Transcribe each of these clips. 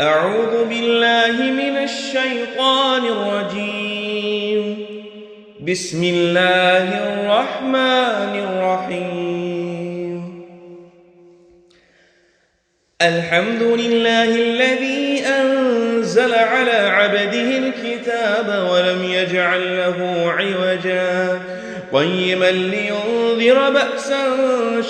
أعوذ بالله من الشيطان الرجيم. بسم الله الرحمن الرحيم. الحمد لله الذي أنزل على عبده الكتاب ولم يجعل له عوجا قيما لينذر بأسا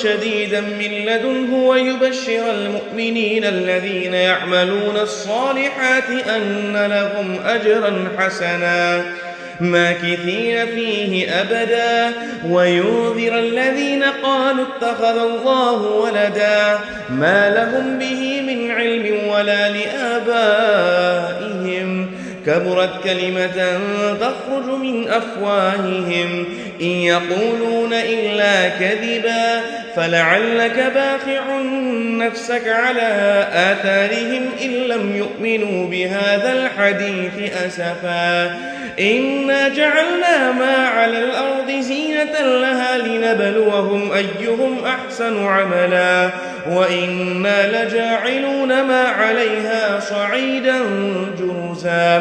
شديدا من لدنه ويبشر المؤمنين الذين يعملون الصالحات أن لهم أجرا حسنا ماكثين فيه أبدا وينذر الذين قالوا اتخذ الله ولدا ما لهم به من علم ولا لآبائهم كبرت كلمة تخرج من أفواههم إن يقولون إلا كذبا فلعلك باخع نفسك على آثارهم إن لم يؤمنوا بهذا الحديث أسفا إنا جعلنا ما على الأرض زينة لها لنبلوهم أيهم أحسن عملا وإنا لجاعلون ما عليها صعيدا جرزا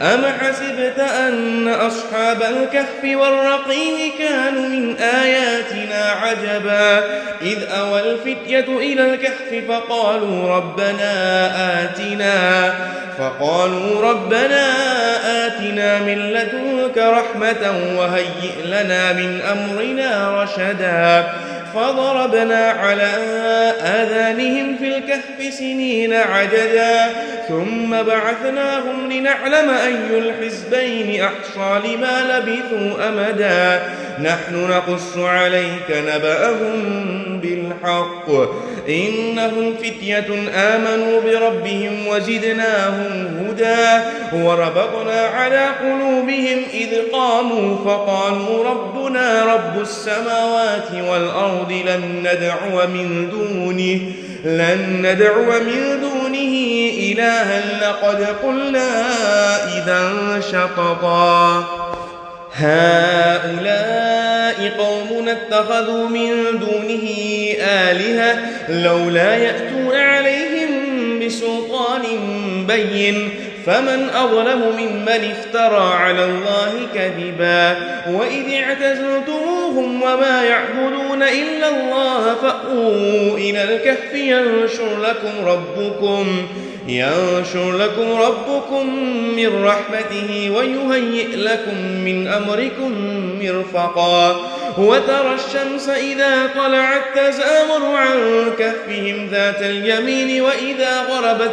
أم حسبت أن أصحاب الكهف والرقيم كانوا من آياتنا عجبا إذ أوى الفتية إلى الكهف فقالوا ربنا آتنا من لدنك رحمة وهيئ لنا من أمرنا رشدا فضربنا على آذانهم في الكهف سنين عددا ثم بعثناهم لنعلم أي الحزبين أحصى لما لبثوا أمدا نحن نقص عليك نبأهم بالحق إنهم فتية آمنوا بربهم وزدناهم هدى وربطنا على قلوبهم إذ قاموا فقالوا ربنا رب السماوات والأرض لن ندعو من دونه إلها لقد قلنا إذا شططا هؤلاء قومنا اتخذوا من دونه آلهة لولا يأتون عليهم بسلطان بين فمن أظلم ممن افترى على الله كذبا وإذ اعتزلتموهم وما يعبدون إلا الله فأووا إلى الكهف ينشر لكم ربكم من رحمته ويهيئ لكم من أمركم مرفقا وترى الشمس إذا طلعت تزاور عن كهفهم ذات اليمين وإذا غربت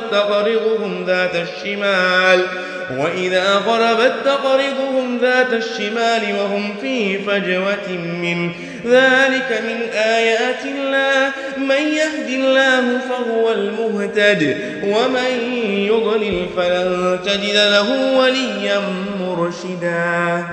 تقرضهم ذات الشمال وهم في فجوة من ذلك من آيات الله من يهد الله فهو المهتد ومن يضلل فلن تجد له وليا مرشدا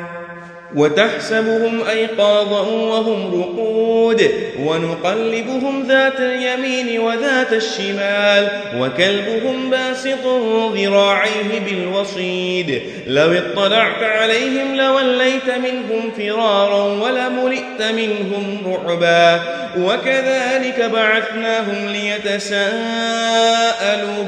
وتحسبهم أيقاظا وهم رقود ونقلبهم ذات اليمين وذات الشمال وكلبهم باسط ذراعيه بالوصيد لو اطلعت عليهم لوليت منهم فرارا ولملئت منهم رعبا وكذلك بعثناهم ليتساءلوا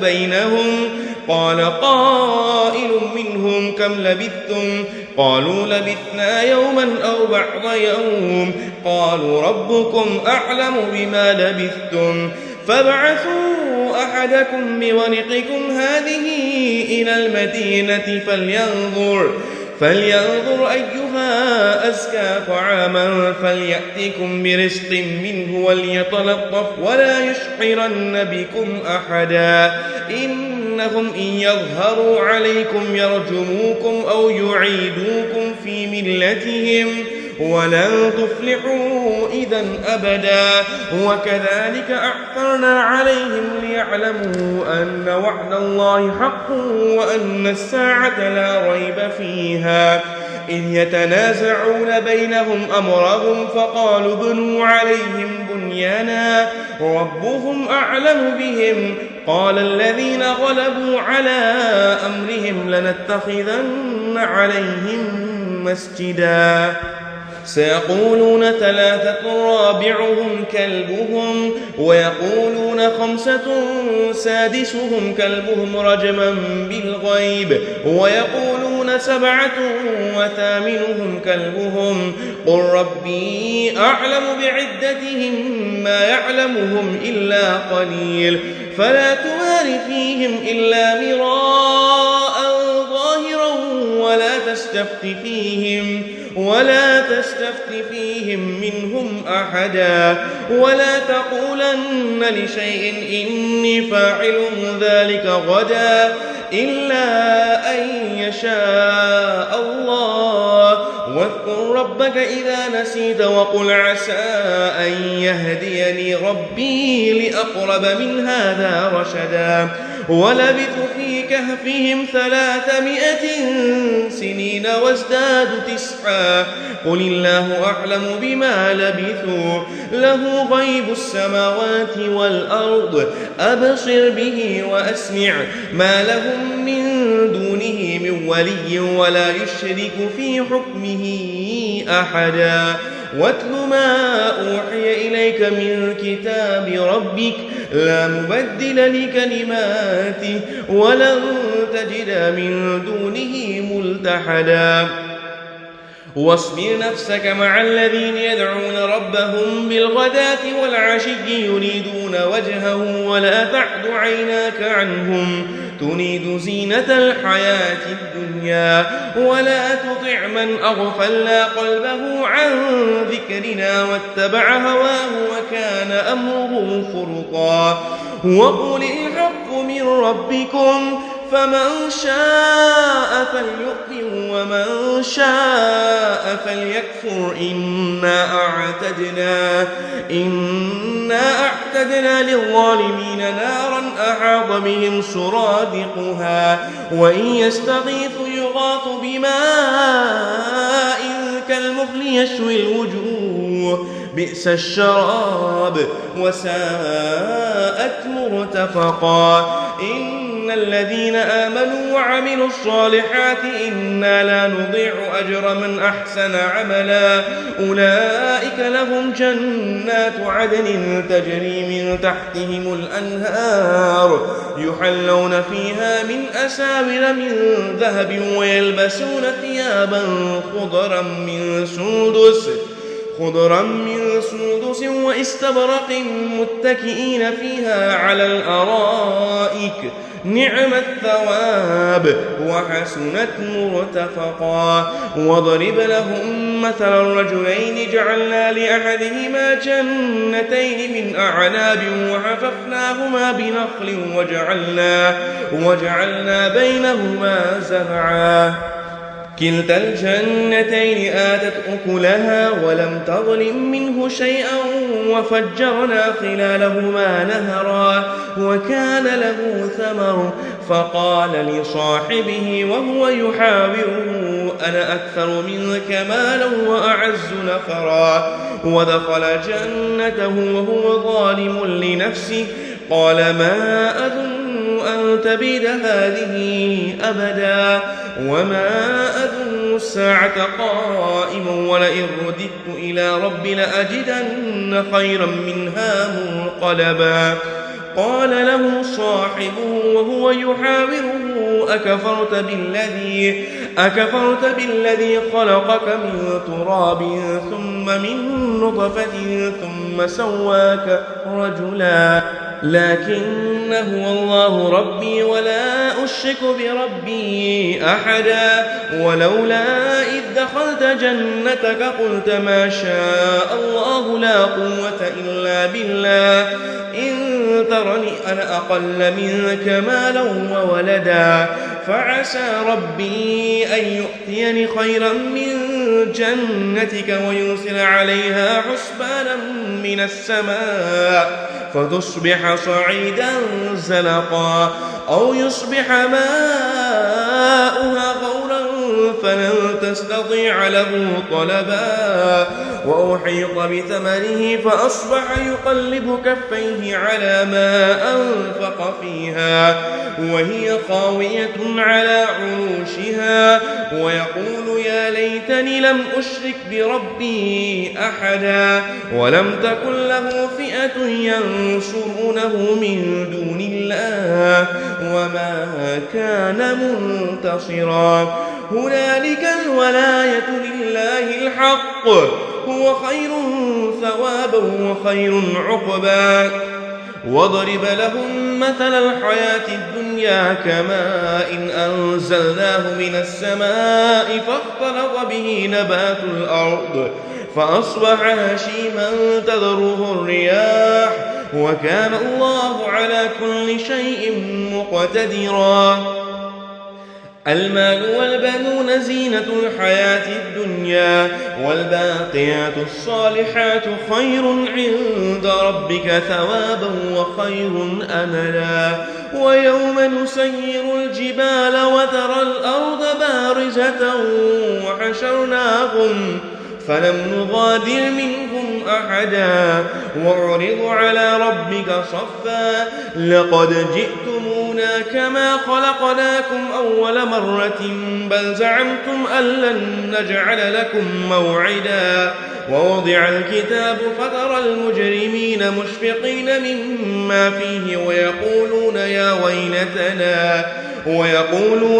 بينهم قال قائل منهم كم لبثتم قالوا لبثنا يوما أو بعض يوم قالوا ربكم أعلم بما لبثتم فابعثوا أحدكم بورقكم هذه إلى المدينة فلينظر أيها أزكى طعاما فليأتكم برزق منه وليتلطف ولا يشعرن بكم أحدا إنهم إن يظهروا عليكم يرجموكم أو يعيدوكم في ملتهم ولن تفلحوا إذا أبدا وكذلك أعثرنا عليهم ليعلموا أن وعد الله حق وأن الساعة لا ريب فيها إذ يتنازعون بينهم أمرهم فقالوا ابنوا عليهم بنيانا ربهم أعلم بهم قال الذين غلبوا على أمرهم لنتخذن عليهم مسجدا سيقولون 3 رابعهم كلبهم ويقولون 5 سادسهم كلبهم رجما بالغيب ويقولون 7 وثامنهم كلبهم قل ربي أعلم بعدتهم ما يعلمهم إلا قليل فلا تمار فيهم إلا مراء ظاهرا ولا تستفت فيهم منهم أحدا ولا تقولن لشيء إني فاعل ذلك غدا إلا أن يشاء الله واذكر ربك إذا نسيت وقل عسى أن يهديني ربي لأقرب من هذا رشدا ولبثوا في كهفهم 300 سنين وازدادوا 9 قل الله أعلم بما لبثوا له غيب السماوات والأرض أبصر به وأسمع ما لهم من دونه من ولي ولا يشرك في حكمه أحدا واتل ما أوحي إليك من كتاب ربك لا مبدل لكلماته ولن تجد من دونه ملتحدا واصبر نفسك مع الذين يدعون ربهم بالغداة والعشي يريدون وجهه ولا تعد عيناك عنهم تريد زينة الحياة الدنيا ولا تطع من أغفلنا قلبه عن ذكرنا واتبع هواه وكان أمره فرطا وقل الحق من ربكم فمن شاء فليؤمن ومن شاء فليكفر إنا أعتدنا للظالمين نارا أحاط بهم سرادقها وإن يستغيثوا يغاثوا بماء كالمهل يشوي الوجوه بئس الشراب وساءت مرتفقا إن الذين آمنوا وعملوا الصالحات إنا لا نضيع أجر من أحسن عملا أولئك لهم جنات عدن تجري من تحتهم الأنهار يحلون فيها من أساور من ذهب ويلبسون ثيابا خضرا من سندس واستبرق متكئين فيها على الأرائك نعم الثواب وحسنت مرتفقا وضرب لهم مثل الرجلين جعلنا لأحدهما جنتين من أعناب وحففناهما بنخل وجعلنا بينهما زرعا كلتا الجنتين آتت أكلها ولم تظلم منه شيئا وفجرنا خلالهما نهرا وكان له ثمر فقال لصاحبه وهو يحاوره أنا أكثر منك مالا وأعز نفرا ودخل جنته وهو ظالم لنفسه قال ما أظن أن تبيد هذه أبدا وما أظن الساعة قائما ولئن رددت إلى ربي لأجدن خيرا منها منقلبا قال له صاحبه وهو يحاوره أكفرت بالذي خلقك من تراب ثم من نطفة ثم سواك رجلا لكن هو الله ربي ولا أشرك بربي أحدا ولولا إذ دخلت جنتك قلت ما شاء الله لا قوة إلا بالله إن ترني أنا أقل منك مالا وولدا فعسى ربي أن يؤتيني خيرا من جنتك ويرسل عليها حسبانا من السماء فتصبح صعيدا زلقا أو يصبح ماؤها غورا فلن تستطيع له طلبا وأحيط بثمره فأصبح يقلب كفيه على ما أنفق فيها وهي خاوية على عروشها ويقول يا يا ليتني لم أشرك بربي أحدا ولم تكن له فئة ينصرونه من دون الله وما كان منتصرا هنالك الولاية لله الحق هو خير ثوابا وخير عقبا واضرب لهم مثل الحياة الدنيا كماء إن أنزلناه من السماء فاختلط به نبات الأرض فأصبح هشيما تذروه الرياح وكان الله على كل شيء مقتدرا المال والبنون زينة الحياة الدنيا والباقيات الصالحات خير عند ربك ثوابا وخير أملا ويوم نسير الجبال وترى الأرض بارزة وحشرناهم فلم نغادر منهم أحدا وعرض على ربك صفا لقد جئتمونا كما خلقناكم أول مرة بل زعمتم أن لن نجعل لكم موعدا ووضع الكتاب فترى المجرمين مشفقين مما فيه ويقولون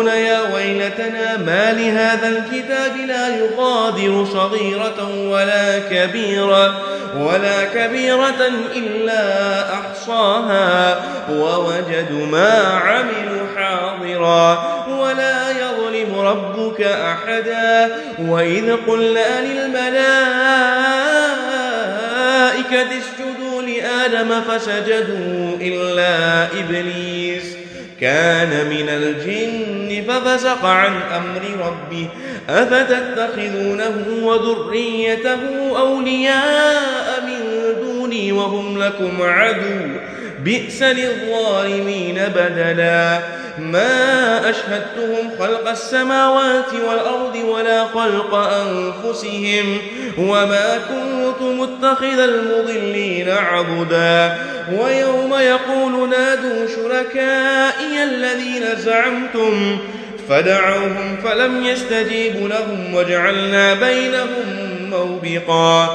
يا ويلتنا ما لهذا الكتاب لا يغادر صغيرة ولا كبيرة إلا أحصاها ووجدوا ما عملوا حاضرا ولا يظلم ربك أحدا وإذ قلنا للملائكة اسجدوا لآدم فسجدوا إلا إبليس كان من الجن ففسق عن أمر ربه أفتتخذونه وذريته أولياء من دوني وهم لكم عدو بئس للظالمين بدلا ما أشهدتهم خلق السماوات والأرض ولا خلق أنفسهم وما كنت متخذ المضلين عبدا ويوم يقول نادوا شركائي الذين زعمتم فدعوهم فلم يستجيبوا لهم وجعلنا بينهم موبقا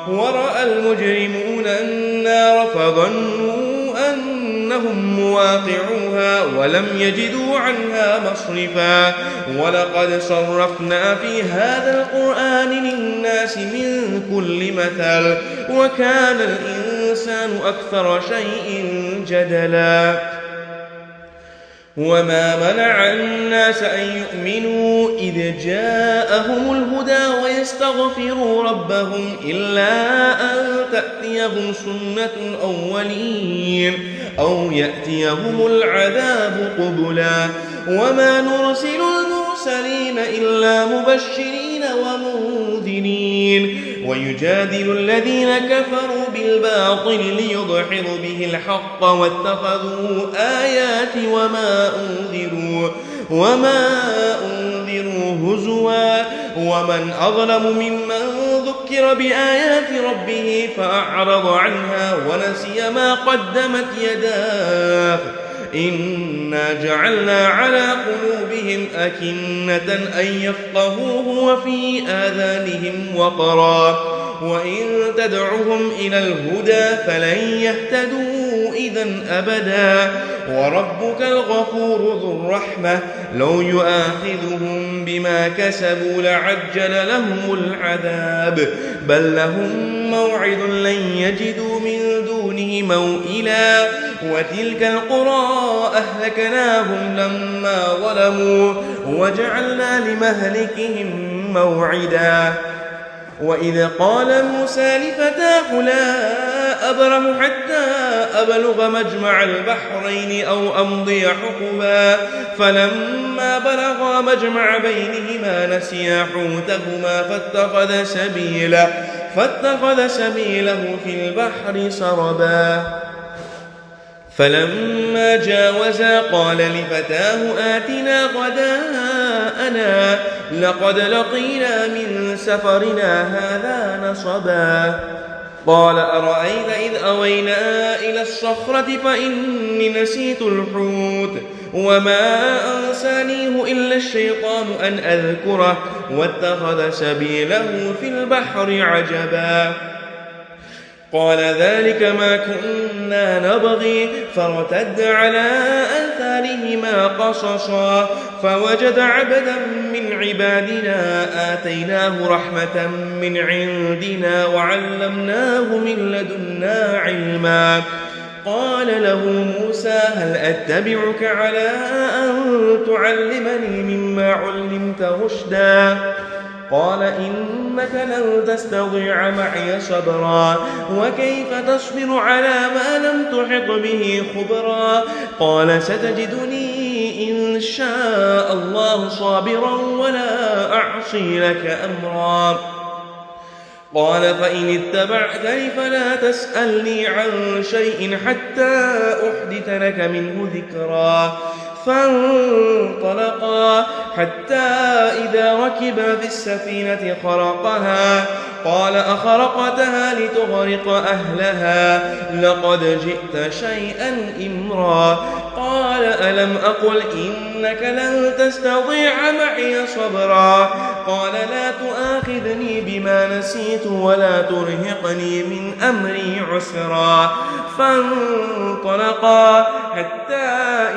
ورأى المجرمون النار فظنوا أنهم مواقعوها ولم يجدوا عنها مصرفا ولقد صرفنا في هذا القرآن للناس من كل مثل وكان الإنسان أكثر شيء جدلا وما منع الناس أن يؤمنوا إذ جاءهم الهدى ويستغفروا ربهم إلا أن تأتيهم سنة الأولين أو يأتيهم العذاب قبلا وما نرسل المرسلين إلا مبشرين ومنذرين ويجادل الذين كفروا بالباطل ليضحضوا به الحق واتخذوا آياتي وما أنذروا هزوا ومن أظلم ممن ذكر بآيات ربه فأعرض عنها ونسي ما قدمت يداه إنا جعلنا على قلوبهم أكنة أن يفقهوه وفي آذانهم وقرا وإن تدعهم إلى الهدى فلن يهتدوا إذا أبدا وربك الغفور ذو الرحمة لو يؤاخذهم بما كسبوا لعجل لهم العذاب بل لهم موعد لن يجدوا من دونه موئلا وتلك القرى أهلكناهم لما ظلموا وجعلنا لمهلكهم موعدا وإذ قال موسى لفتاه لا أبرح حتى أبلغ مجمع البحرين أو أمضي حقبا فلما بلغا مجمع بينهما نسيا حوتهما فاتخذ سبيله في البحر سربا فلما جاوزا قال لفتاه آتنا غداءنا لقد لقينا من سفرنا هذا نصبا قال أرأيت إذ أوينا إلى الصخرة فإني نسيت الحوت وما أنسانيه إلا الشيطان أن أذكره واتخذ سبيله في البحر عجبا قال ذلك ما كنا نبغي فارتد على آثارهما قصصا فوجد عبدا من عبادنا آتيناه رحمة من عندنا وعلمناه من لدنا علما قال له موسى هل أتبعك على أن تعلمني مما علمت رشدا قال إنك لن تستطيع معي صبرا وكيف تصبر على ما لم تحط به خبرا قال ستجدني إن شاء الله صابرا ولا أعصي لك أمرا قال فإن اتبعتني فلا تسألني عن شيء حتى أحدث لك منه ذكرا فانطلقا حتى إذا ركبا في السفينة خرقها قال أخرقتها لتغرق أهلها لقد جئت شيئا إمرا قال ألم أقل إنك لن تستطيع معي صبرا قال لا تؤاخذني بما نسيت ولا ترهقني من أمري عسرا فانطلقا حتى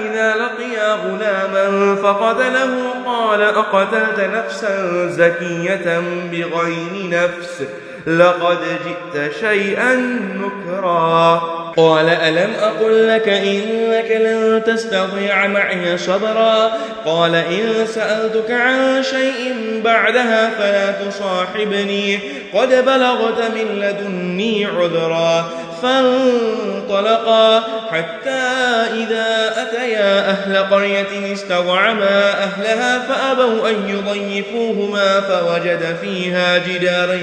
إذا لقيا غلاما فقتله قال أقتلت نفسا زكية بغير نفس لقد جئت شيئا نكرا قال ألم أقل لك إنك لن تستطيع معي صبرا قال إن سألتك عن شيء بعدها فلا تصاحبني قد بلغت من لدني عذرا فانطلقا حتى إذا أتيا أهل قرية استطعما أهلها فأبوا أن يضيفوهما فوجد فيها جدارا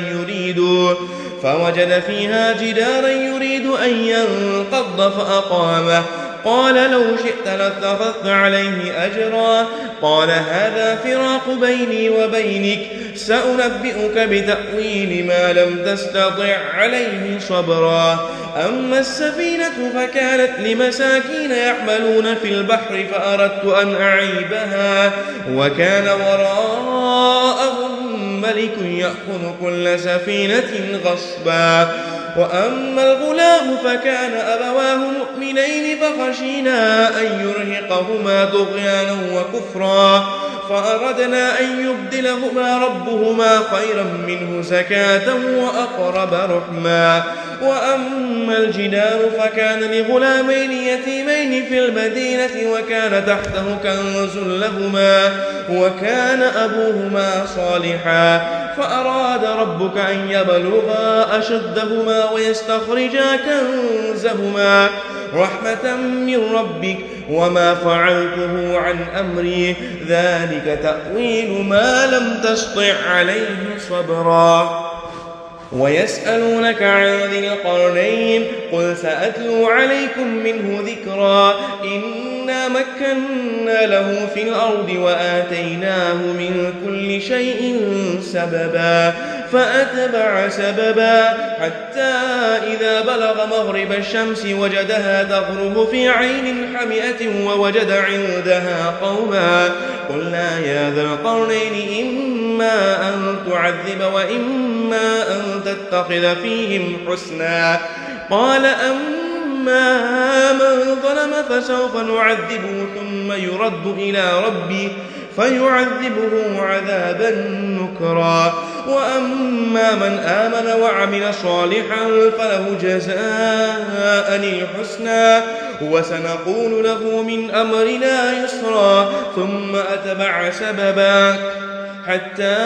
يريد أن ينقض فأقامه قال لو شئت لاتخذت عليه أجرا قال هذا فراق بيني وبينك سأنبئك بتأويل ما لم تستطع عليه صبرا أما السفينة فكانت لمساكين يعملون في البحر فأردت أن أعيبها وكان وراءهم ملك يأخذ كل سفينة غصبا وأما الغلام فكان أبواه مؤمنين فخشينا أن يرهقهما طغيانا وكفرا فأردنا أن يبدلهما ربهما خيرا منه زكاة وأقرب رحما وأما الجدار فكان لغلامين يتيمين في المدينة وكان تحته كنز لهما وكان أبوهما صالحا فأراد ربك أن يبلغا أشدهما ويستخرجا كنزهما رحمة من ربك وما فعلته عن أمري ذلك تأويل ما لم تسطع عليه صبرا ويسألونك عن ذي القرنين قل سأتلو عليكم منه ذكرا إنا مكنا له في الأرض وآتيناه من كل شيء سببا فأتبع سببا حتى إذا بلغ مغرب الشمس وجدها تغرب في عين حمئة ووجد عندها قوما قلنا يا ذا القرنين إما أن تعذب وإما أن تتخذ فيهم حسنا قال أما من ظلم فسوف نعذبه ثم يرد إلى ربه فيعذبه عذابا نكرا وأما من آمن وعمل صالحا فله جزاء الحسنى وسنقول له من أمرنا يسرا ثم أتبع سببا حتى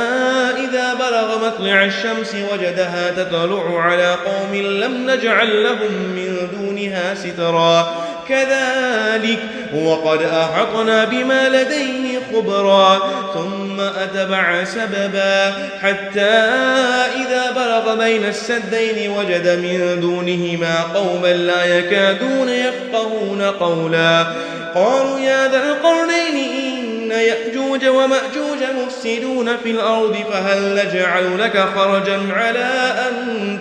إذا بلغ مطلع الشمس وجدها تطلع على قوم لم نجعل لهم من دونها سترا كذلك وقد أحطنا بما لديه خبرا ثم أتبع سببا حتى إذا بلغ بين السدين وجد من دونهما قوما لا يكادون يفقهون قولا قالوا يا ذا القرنين إن يأجوج ومأجوج مفسدون في الأرض فهل نجعل لك خرجا على أن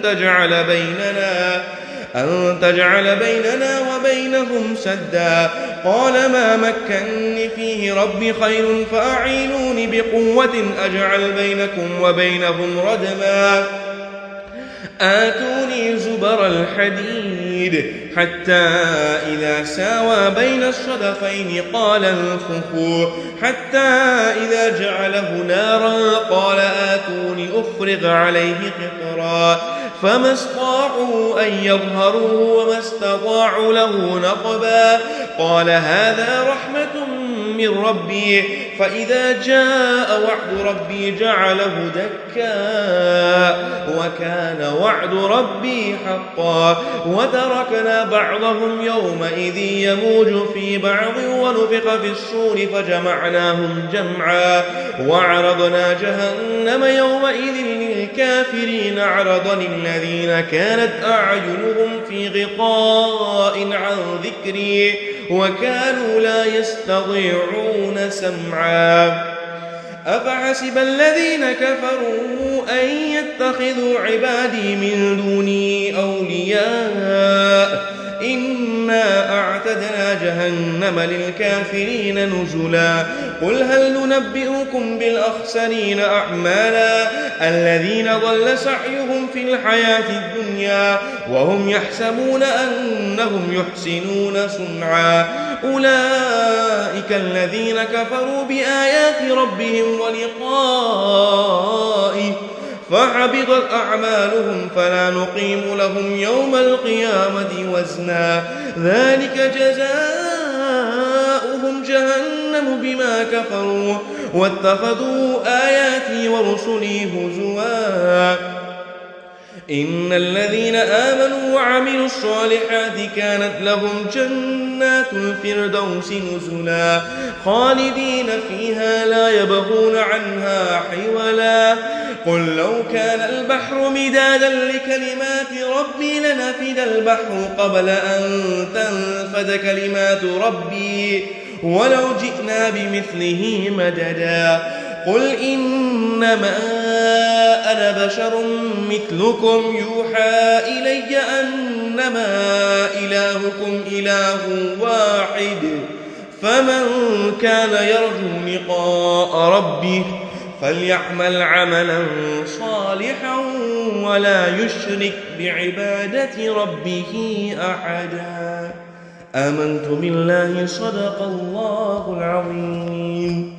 تجعل بيننا وبينهم سدا قال ما مكنني فيه ربي خير فأعينوني بقوة أجعل بينكم وبينهم ردما آتوني زبر الحديد حتى إذا ساوى بين الصدفين قال انفخوا حتى إذا جعله نارا قال آتوني أفرغ عليه قطرا فما استطاعوا أن يظهروا وما استطاعوا له نقبا قال هذا رحمة من ربي فإذا جاء وعد ربي جعله دكا وكان وعد ربي حقا وتركنا بعضهم يومئذ يموج في بعض ونفخ في الصور فجمعناهم جمعا وعرضنا جهنم يومئذ للكافرين عرضا الذين كانت أعينهم في غطاء عن ذكري وكانوا لا يستطيعون سمعا أفحسب الذين كفروا أن يتخذوا عبادي من دوني أولياء إنا أعتدنا جهنم للكافرين نزلا قل هل ننبئكم بالأخسرين أعمالا الذين ضل سعيهم في الحياة الدنيا وهم يحسبون أنهم يحسنون صنعا أولئك الذين كفروا بآيات ربهم ولقائه فحبطت أعمالهم فلا نقيم لهم يوم القيامة وزنا ذلك جزاؤهم جهنم بما كفروا واتخذوا آياتي ورسلي هزوا إن الذين آمنوا وعملوا الصالحات كانت لهم جنات الفردوس نزلا خالدين فيها لا يبغون عنها حولا قل لو كان البحر مدادا لكلمات ربي لنفد البحر قبل أن تنفد كلمات ربي ولو جئنا بمثله مددا قل إنما أنا بشر مثلكم يوحى إلي أنما إلهكم إله واحد فمن كان يرجو لقاء ربه فليعمل عملا صالحا ولا يشرك بعبادة ربه أحدا آمنت بالله صدق الله العظيم.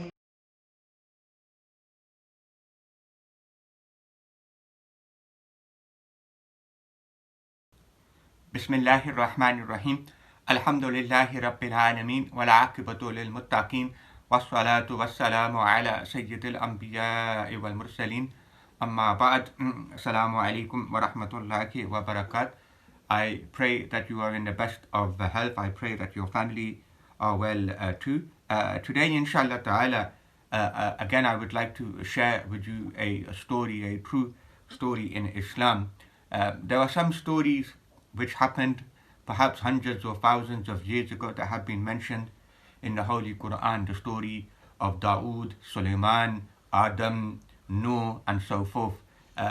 بسم الله الرحمن الرحيم الحمد لله رب العالمين والعاقبة للمتقين والصلاة والسلام على سيد الأنبياء والمرسلين أما بعد السلام عليكم ورحمة الله وبركاته. I pray that you are in the best of health. I pray that your family are well too. Today inshallah ta'ala again I would like to share with you a story, a true story in Islam. There are some stories which happened perhaps hundreds or thousands of years ago that have been mentioned in the Holy Quran, the story of Dawood, Sulaiman, Adam, Noah, and so forth.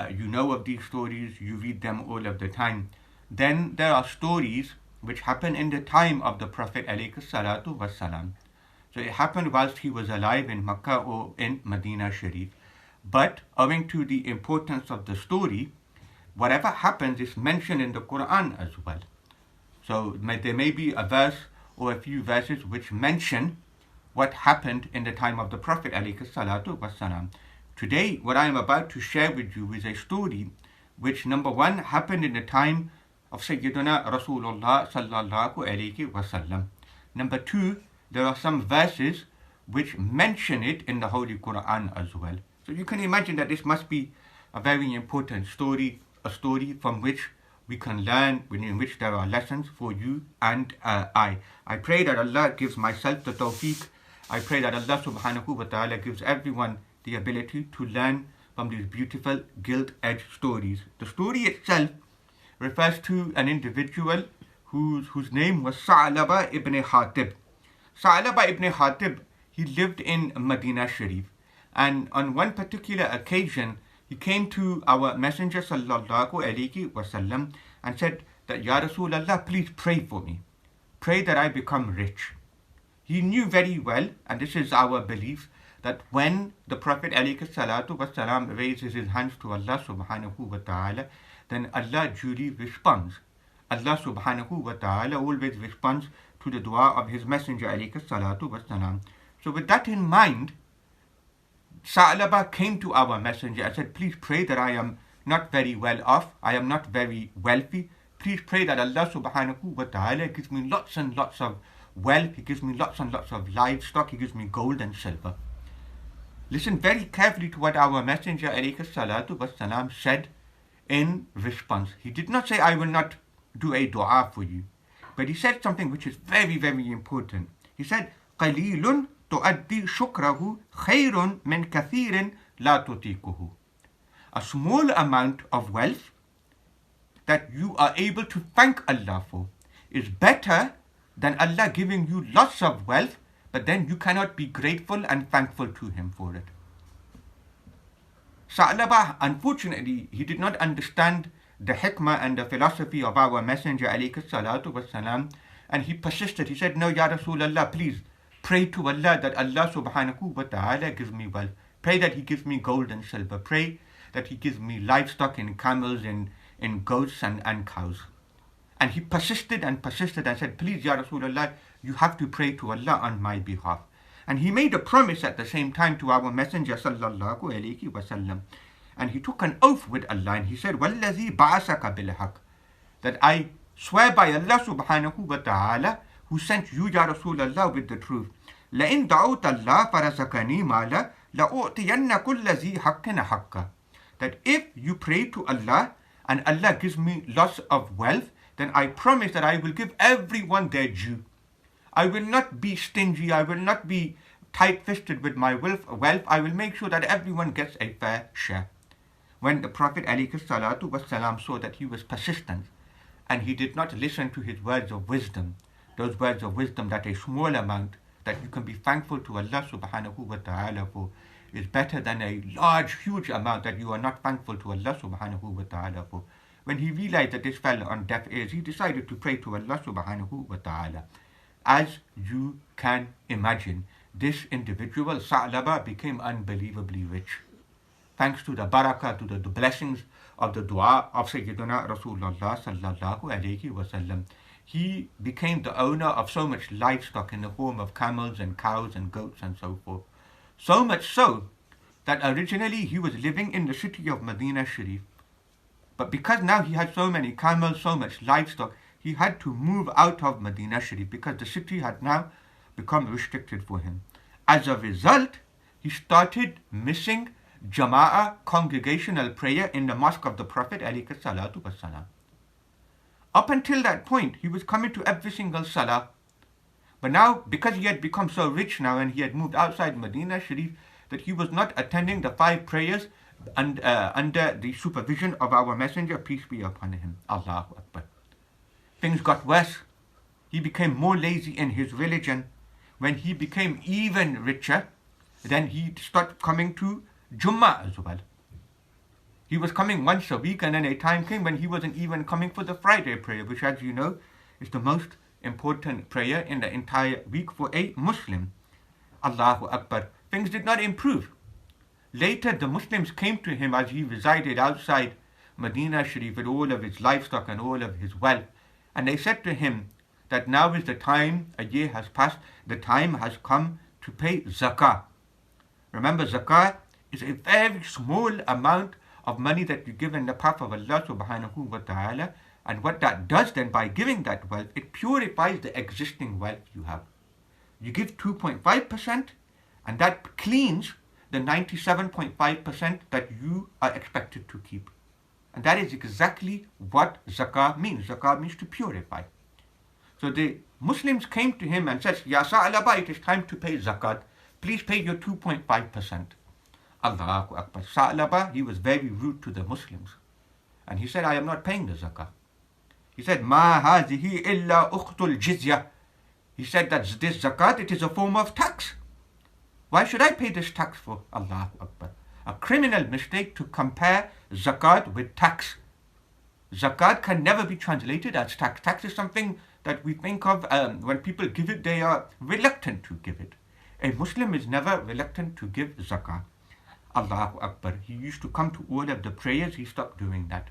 You know of these stories, you read them all of the time. Then there are stories which happen in the time of the Prophet ﷺ. So it happened whilst he was alive in Makkah or in Medina Sharif. But owing to the importance of the story, whatever happens is mentioned in the Quran as well. So there may be a verse or a few verses which mention what happened in the time of the Prophet ﷺ. Today, what I am about to share with you is a story which, number one, happened in the time of Sayyidina Rasulullah sallallahu alayhi wasallam. Number two, there are some verses which mention it in the Holy Quran as well. So you can imagine that this must be a very important story, a story from which we can learn, in which there are lessons for you and I. I pray that Allah gives myself the tawfiq. I pray that Allah subhanahu wa ta'ala gives everyone the ability to learn from these beautiful gilt-edged stories. The story itself refers to an individual whose name was Sa'laba ibn Hatib. Sa'laba ibn Hatib, he lived in Medina Sharif. And on one particular occasion, he came to our Messenger sallallahu alaihi wasallam and said that, Ya Rasulullah, please pray for me. Pray that I become rich. He knew very well, and this is our belief, that when the Prophet ﷺ raises his hands to Allah subhanahu wa ta'ala, then Allah duly responds. Allah subhanahu wa ta'ala always responds to the dua of his Messenger ﷺ. So with that in mind, Sa'laba came to our Messenger and said, please pray that I am not very well off, I am not very wealthy. Please pray that Allah subhanahu wa ta'ala gives me lots and lots of wealth, He gives me lots and lots of livestock, He gives me gold and silver. Listen very carefully to what our Messenger ﷺ said in response. He did not say, I will not do a dua for you, but he said something which is very, very important. He said, قَلِيلٌ تُؤَدِّي شُكْرَهُ خَيْرٌ مِنْ كَثِيرٍ لَا تُطِيقُهُ. A small amount of wealth that you are able to thank Allah for is better than Allah giving you lots of wealth, but then you cannot be grateful and thankful to Him for it. Sa'laba, unfortunately, he did not understand the hikmah and the philosophy of our Messenger ﷺ, and he persisted. He said, no, Ya Rasulullah, please pray to Allah that Allah subhanahu wa ta'ala gives me wealth. Pray that He gives me gold and silver. Pray that He gives me livestock in camels, in goats and cows. And he persisted and persisted and said, please, Ya Rasulullah, you have to pray to Allah on my behalf. And he made a promise at the same time to our Messenger sallallahu alaihi wasallam. And he took an oath with Allah and he said, وَالَّذِي بَعَثَكَ بِالْحَقِّ, that I swear by Allah subhanahu wa ta'ala, who sent you, Ya Rasulullah, with the truth. لَإِن دَعُوتَ اللَّهَ فَرَزَقَنِي مَالًا لَأُعْطِيَنَّ كُلَّ ذِي حَقٍّ حَقَّهُ. That if you pray to Allah and Allah gives me lots of wealth, then I promise that I will give everyone their due. I will not be stingy, I will not be tight-fisted with my wealth. I will make sure that everyone gets a fair share. When the Prophet ﷺ saw that he was persistent and he did not listen to his words of wisdom, those words of wisdom that a small amount that you can be thankful to Allah subhanahu wa ta'ala for is better than a large, huge amount that you are not thankful to Allah subhanahu wa ta'ala for. When he realized that this fell on deaf ears, he decided to pray to Allah subhanahu wa ta'ala. As you can imagine, this individual, Sa'laba, became unbelievably rich. Thanks to the barakah, to the blessings of the dua of Sayyidina Rasulullah sallallahu alayhi wasallam. He became the owner of so much livestock in the form of camels and cows and goats and so forth. So much so that originally he was living in the city of Medina Sharif. But because now he had so many camels, so much livestock, he had to move out of Medina Sharif because the city had now become restricted for him. As a result, he started missing Jama'ah, congregational prayer in the mosque of the Prophet ﷺ. Up until that point, he was coming to every single salah. But now, because he had become so rich now and he had moved outside Medina Sharif, that he was not attending the 5 prayers under the supervision of our Messenger, peace be upon him. Allahu Akbar. Things got worse. He became more lazy in his religion. When he became even richer, then he started coming to Jummah as well. He was coming once a week, and then a time came when he wasn't even coming for the Friday prayer, which, as you know, is the most important prayer in the entire week for a Muslim. Allahu Akbar. Things did not improve. Later, the Muslims came to him as he resided outside Medina Sharif with all of his livestock and all of his wealth. And they said to him that now is the time, a year has passed, the time has come to pay zakah. Remember, zakah is a very small amount of money that you give in the path of Allah subhanahu wa ta'ala. And what that does then, by giving that wealth, it purifies the existing wealth you have. You give 2.5%, and that cleans the 97.5% that you are expected to keep. And that is exactly what zakah means. Zakah means to purify. So the Muslims came to him and said, Ya Sa'laba, it is time to pay zakat. Please pay your 2.5%. Allahu Akbar. Sa'laba, he was very rude to the Muslims. And he said, I am not paying the zakah. He said, Ma hazihi illa ukhtul jizya. He said that this zakat, it is a form of tax. Why should I pay this tax for? Allahu Akbar. A criminal mistake to compare zakat with tax. Zakat can never be translated as tax. Tax is something that we think of when people give it, they are reluctant to give it. A Muslim is never reluctant to give zakat. Allahu Akbar. He used to come to all of the prayers, he stopped doing that.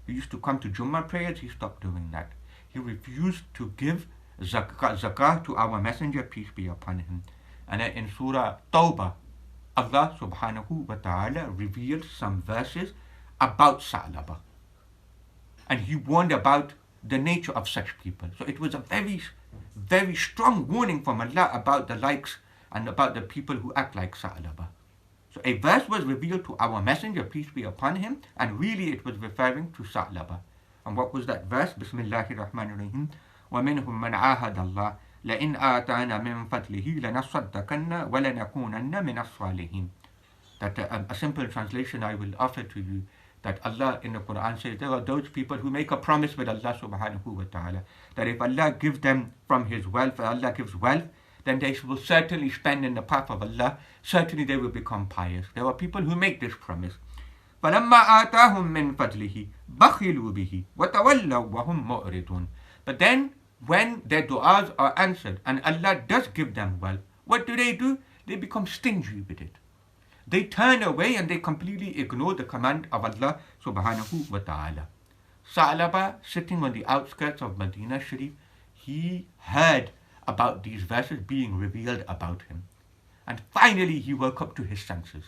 He used to come to Jummah prayers, he stopped doing that. He refused to give zakah to our messenger, peace be upon him. And in Surah Tawbah, Allah subhanahu wa ta'ala revealed some verses about Sa'laba. And he warned about the nature of such people. So it was a very, very strong warning from Allah about the likes and about the people who act like Sa'laba. So a verse was revealed to our messenger, peace be upon him, and really it was referring to Sa'laba. And what was that verse? Bismillahir Rahmanir Rahim. وَمِنْهُمْ مَنْ عَاهَدَ اللَّهِ لَإِنْ آتَانَا مِنْ فَضْلِهِ لَنَصَّدَّقَنَّ وَلَنَكُونَنَّ مِنَ الصَّالِحِينَ. That a simple translation I will offer to you, that Allah in the Quran says there are those people who make a promise with Allah subhanahu wa ta'ala that if Allah gives them from His wealth, Allah gives wealth, then they will certainly spend in the path of Allah, certainly they will become pious. There are people who make this promise. فَلَمَّا آتَاهُم مِّن فَضْلِهِ بَخِلُوا بِهِ وَتَوَلَّوْا وَهُمْ مُعْرِضُونَ. But then, when their du'as are answered and Allah does give them wealth, what do? They become stingy with it. They turn away and they completely ignore the command of Allah subhanahu wa ta'ala. Sa'laba, sitting on the outskirts of Medina Sharif, he heard about these verses being revealed about him. And finally he woke up to his senses.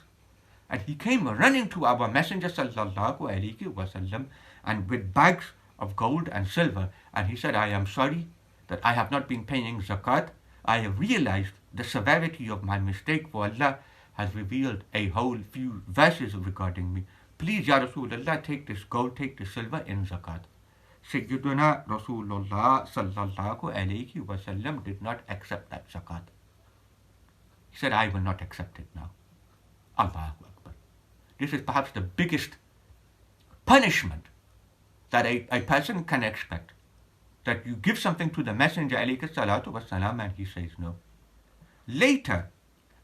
And he came running to our Messenger sallallahu alayhi wasallam and with bags of gold and silver, and he said, I am sorry that I have not been paying zakat. I have realized the severity of my mistake, for Allah has revealed a whole few verses regarding me. Please, Ya Rasulullah, take this gold, take this silver in zakat. Sayyiduna Rasulullah sallallahu alayhi wasallam did not accept that zakat. He said, I will not accept it now. Allahu Akbar. This is perhaps the biggest punishment that a person can expect. That you give something to the Messenger alayhi salatu wasalam and he says no. Later,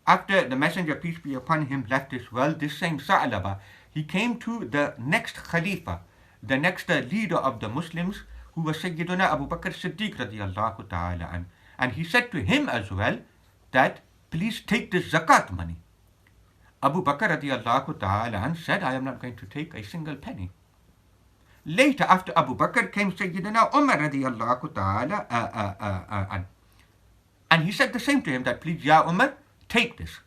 after the Messenger, peace be upon him, left this world, this same Sa'laba, he came to the next Khalifa, the next leader of the Muslims, who was Sayyiduna Abu Bakr Siddiq radiallahu ta'ala an. And he said to him as well that, please take this zakat money. Abu Bakr radiallahu ta'ala an said, I am not going to take a single penny. Later, after Abu Bakr, came Sayyidina Umar radiallahu ta'ala an. And he said the same to him, that please, Ya Umar, take this.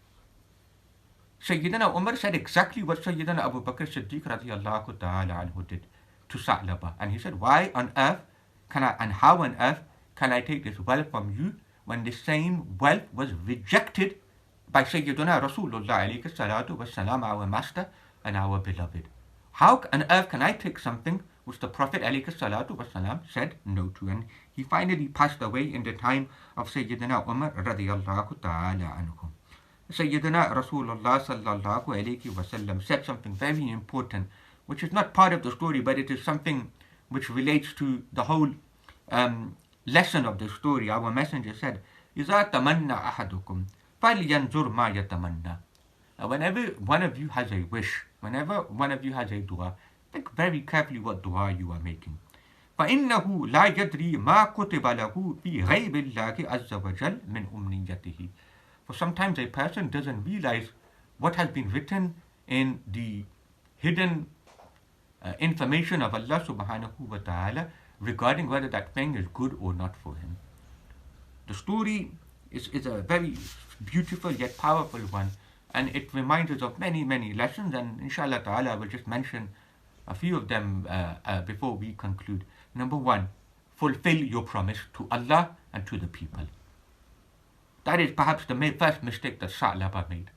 Sayyidina Umar said exactly what Sayyidina Abu Bakr Siddiq radiallahu ta'ala anhu did to Sa'laba. And he said, why on earth can I, and how on earth can I take this wealth from you when the same wealth was rejected by Sayyidina Rasulullah alayhi salatu wasalam, our master and our beloved? How on earth can I take something which the Prophet alayhi salatu wasalam said no to? And he finally passed away in the time of Sayyidina Umar radiallahu ta'ala anhu. Sayyidina Rasulullah sallallahu alayhi wasallam said something very important, which is not part of the story, but it is something which relates to the whole lesson of the story. Our messenger said, إِذَا تَمَنَّا أَحَدُكُمْ فَلْيَنْظُرْ مَا يَتَمَنَّا. Whenever one of you has a wish, whenever one of you has a dua, think very carefully what dua you are making. فَإِنَّهُ لَا يَدْرِي مَا كُتِبَ لَهُ فِي غَيْبِ اللَّهِ عَزَّ وَجَلَّ مِنْ أُمْنِيَّتِهِ. For sometimes a person doesn't realize what has been written in the hidden information of Allah subhanahu wa ta'ala regarding whether that thing is good or not for him. The story is a very beautiful yet powerful one, and it reminds us of many, many lessons, and inshallah ta'ala I will just mention a few of them before we conclude. Number one, fulfill your promise to Allah and to the people. That is perhaps the first mistake that Sa'laba made.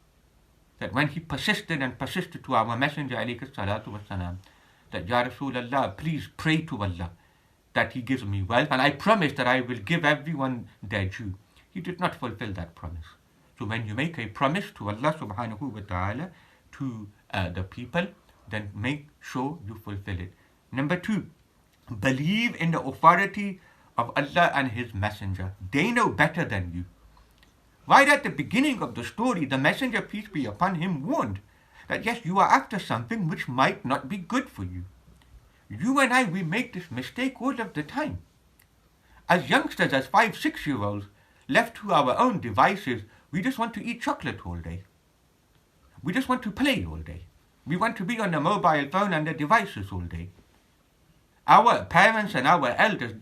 That when he persisted and persisted to our Messenger alayhi salatu wasalam, that Ya Rasulullah, please pray to Allah that He gives me wealth, and I promise that I will give everyone their due. He did not fulfill that promise. So when you make a promise to Allah subhanahu wa ta'ala, to the people, then make sure you fulfill it. Number two, believe in the authority of Allah and His Messenger. They know better than you. Right at the beginning of the story, the messenger, peace be upon him, warned that yes, you are after something which might not be good for you. You and I, we make this mistake all of the time. As youngsters, as 5, 6-year-olds, left to our own devices, we just want to eat chocolate all day. We just want to play all day. We want to be on the mobile phone and the devices all day. Our parents and our elders,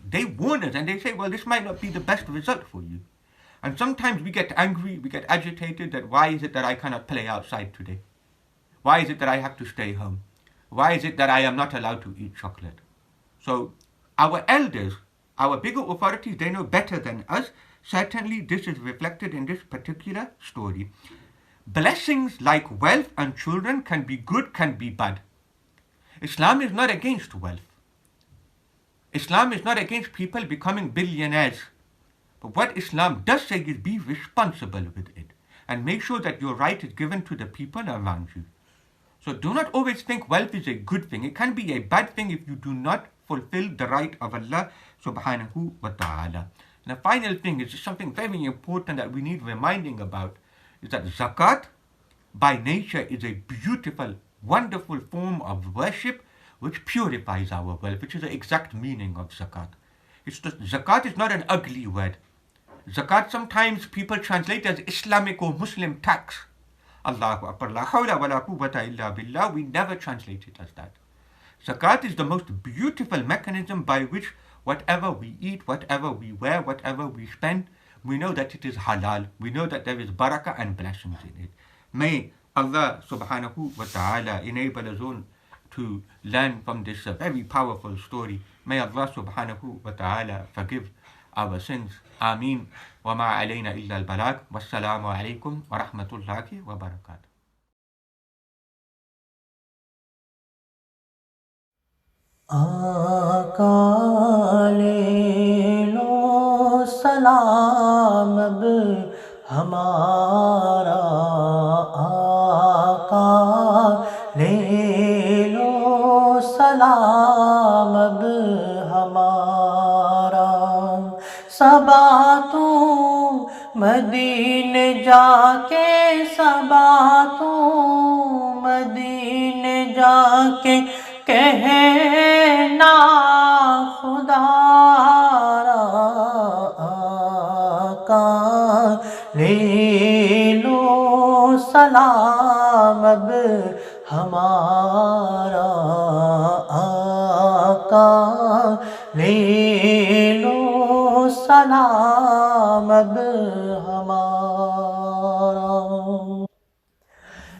they warn us and they say, well, this might not be the best result for you. And sometimes we get angry, we get agitated that why is it that I cannot play outside today? Why is it that I have to stay home? Why is it that I am not allowed to eat chocolate? So our elders, our bigger authorities, they know better than us. Certainly this is reflected in this particular story. Blessings like wealth and children can be good, can be bad. Islam is not against wealth. Islam is not against people becoming billionaires. But what Islam does say is be responsible with it and make sure that your right is given to the people around you. So do not always think wealth is a good thing. It can be a bad thing if you do not fulfill the right of Allah subhanahu wa ta'ala. And the final thing is something very important that we need reminding about, is that zakat by nature is a beautiful, wonderful form of worship which purifies our wealth, which is the exact meaning of zakat. Zakat is not an ugly word. Zakat sometimes people translate as Islamic or Muslim tax. Allahu Akbar, la hawla wa la quwwata illa billah. We never translate it as that. Zakat is the most beautiful mechanism by which whatever we eat, whatever we wear, whatever we spend, we know that it is halal. We know that there is barakah and blessings in it. May Allah subhanahu wa ta'ala enable us all to learn from this very powerful story. May Allah subhanahu wa ta'ala forgive our sins. Ameen. Wa ma alayna illa al-balag. Wassalamu alaikum wa rahmatullahi wa barakatuh. آقا لے لو سلام اب ہمارا، آقا لے لو سلام اب ہمارا، صبا تو مدینے جا کے، صبا تو مدینے جا کے کہنا خدا را، آقا لے لو سلام اب ہمارا، آقا لے لو سلام اب ہمارا،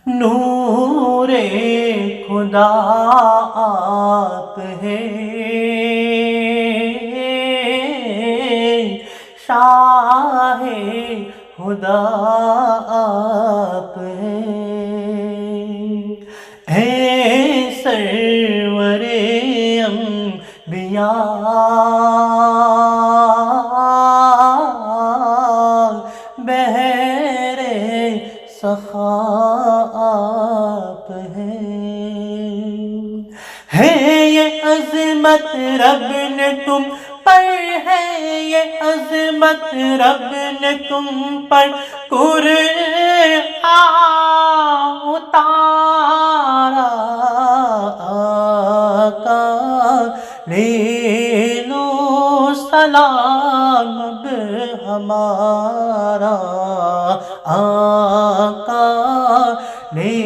نور خدا آپ ہیں، شاہ خدا آپ ہیں، اے سرور انبیاء بحر سخا آپ ہے یہ عظمت رب نے تم پر، ہے یہ عظمت رب نے تم پر قرآن اتارا، آقا لے لو سلام اب ہمارا، آقا لے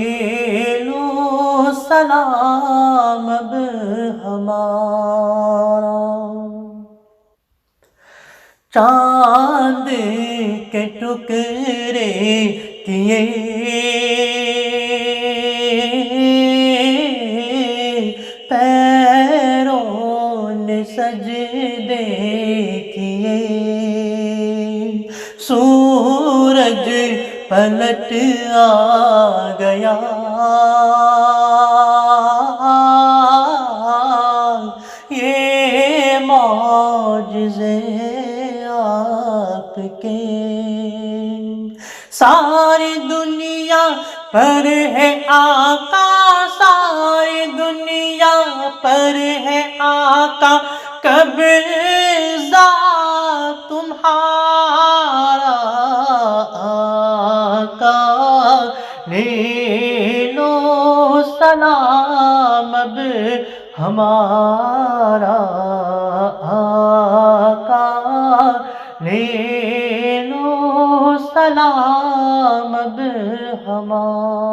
لو سلام اب ہمارا، چاند کے ٹکڑے کیے پیروں نے سجدے کیے، سورج پلٹ آ گیا، یہ معجزے آپ کے، ساری دنیا پر ہے آقا، ساری دنیا پر ہے آقا، قبضہ تمہارا، ہمارا آقا، لے لو سلام اب ہمارا۔